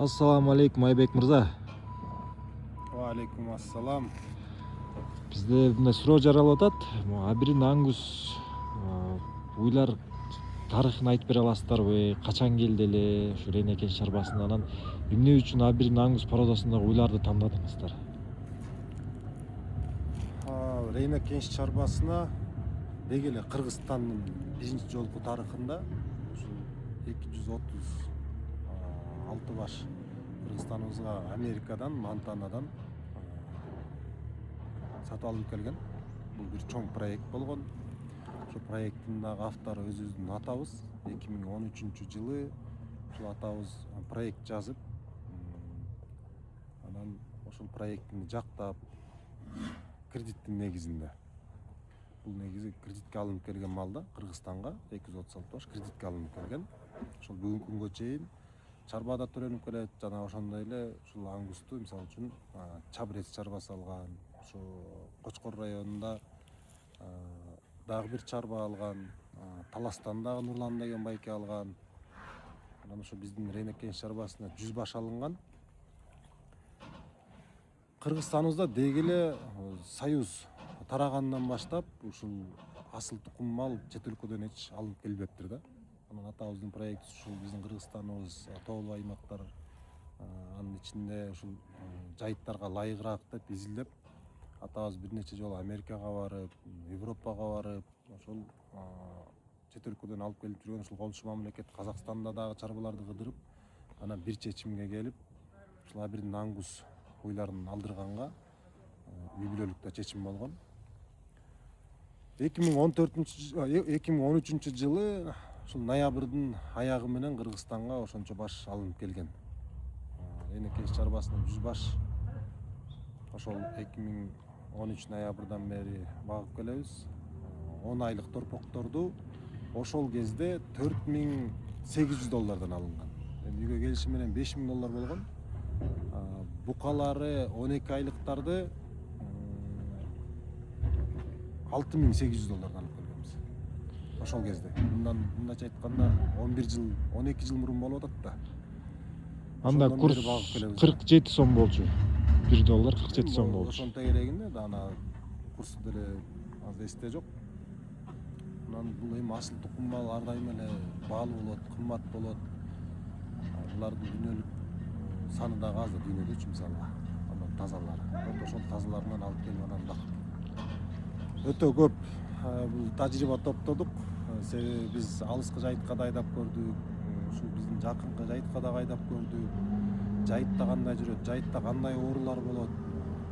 Ассаламу алейкум Айбек мырза. Алейкум ассалам. Бизде мындай суроо жаралып атат. Абрин Ангус уйлар тарыхын айтып бере аласыздарбы? Качан келди эле ушу Рейнекен чарбасына? Анан эмне үчүн Абрин Ангус породасындагы уйларды тандадыңыздар? Рейнекен чарбасына деги эле Кыргызстандын биринчи жолку тарыхында ушул 236 баш Кыргызстаныбызга Америкадан, Монтанадан сатып алынып келген. Бул бир чоң проект болгон. Ошол проекттин дагы автору өзүбүздүн атабыз. 2013 жылы ушул атабыз проект жазып, анан ошол проекттин жактап кредиттин негизинде. Бул негизи кредитке алынып келген малда Кыргызстанга 236 баш кредитке алынып келген. Ошол бүгүнкү күнгө чейин чарбада төлөнүп келет. Жана ошондой эле ушул ангусту мисалы үчүн Чабрец чарбасы алган, ошо Кочкор районунда дагы бир чарба алган, Таластан дагы Нурлан деген байке алган. Анан ошо биздин Рейнекен чарбасына 100 баш алынган. Кыргызстаныбызда деги эле Союз тарагандан баштап ушул асыл тукум мал чет өлкөдөн эч алынып келбептир да. Анан атабыздын проекти ушул биздин Кыргызстаныбыз тоолуу аймактар, анын ичинде ушул жайыттарга ылайыгыраак деп изилдеп, атабыз бир нече жолу Америкага барып, Европага барып, ошол чет өлкөдөн алып келип жүргөн ушул колчу мамлекет Казакстанда дагы чарбаларды кыдырып, анан бир чечимге келип, ушул Абрин Ангус уйларын алдырганга үй бүлөлүктө чечим болгон. 2013 жылы ушул ноябрдын аягы менен Кыргызстанга ошончо баш алынып келген. Рейнекен чарбасына 100 баш ошол 2013 ноябрдан бери багып келебиз. 10 айлык торпокторду ошол кезде $4800 алынган. Эми үйгө келиши менен $5000 болгон. Букалары 12 айлыктарды $6800 алып келгенбиз. Ошол кезде. Мындайча айтканда 12 жыл мурун болуп атат да. Анда курс 47 сом болчу. $1 47 сом болчу. Ошонто керегинде да ана курсу деле аз эсте жок. Анан бул эми асыл тукум мал ар дайым эле баалуу болот, кымбат болот. Булардын дүйнөлүк саны дагы аз да дүйнөдө мисалы. Анан тазалары. Ошол тазаларынан алып келип анан бакып. Өтө көп бул тажрыйба топтодук. Себеби биз алыскы жайытка да айдап көрдүк. Ушул биздин жакынкы жайытка да айдап көрдүк. Жайытта кандай жүрөт, жайытта кандай оорулар болот,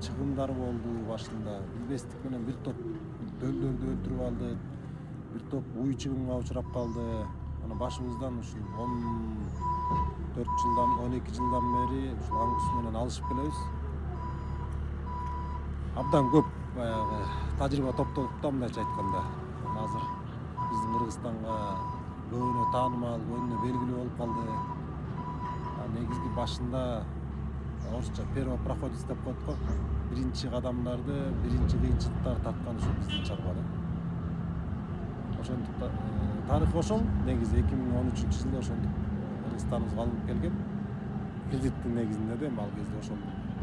чыгымдар болду башында. Билбестик менен бир топ дөлдөрдү өлтүрүп алды, бир топ уй чыгымга учурап калды. Анан башыбыздан ушул 14 жылдан, 12 жылдан бери ушул ангус менен алышып келебиз. Абдан көп баягы тажрыйба топтодук да, мындайча айтканда. Азыр биздин Кыргызстанга көбүнө таанымал, көбүнө белгилүү болуп калды. Негизги башында орусча первый проходец деп коет го. Биринчи кадамдарды, биринчи кыйынчылыктарды тарткан ушул биздин чарбада. Ошондуктан тарых ошол. Негизи 2013 жылы ошондук Кыргызстаныбызга алынып келген. Кредиттин негизинде да ал кезде ошол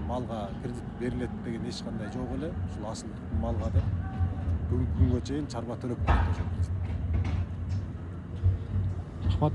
малга кредит берилет деген эч кандай жок эле. Ушул асыл тукум малга деп бүгүнкү күнгө чейин чарба төлөп келет ошол кредит. Рахмат.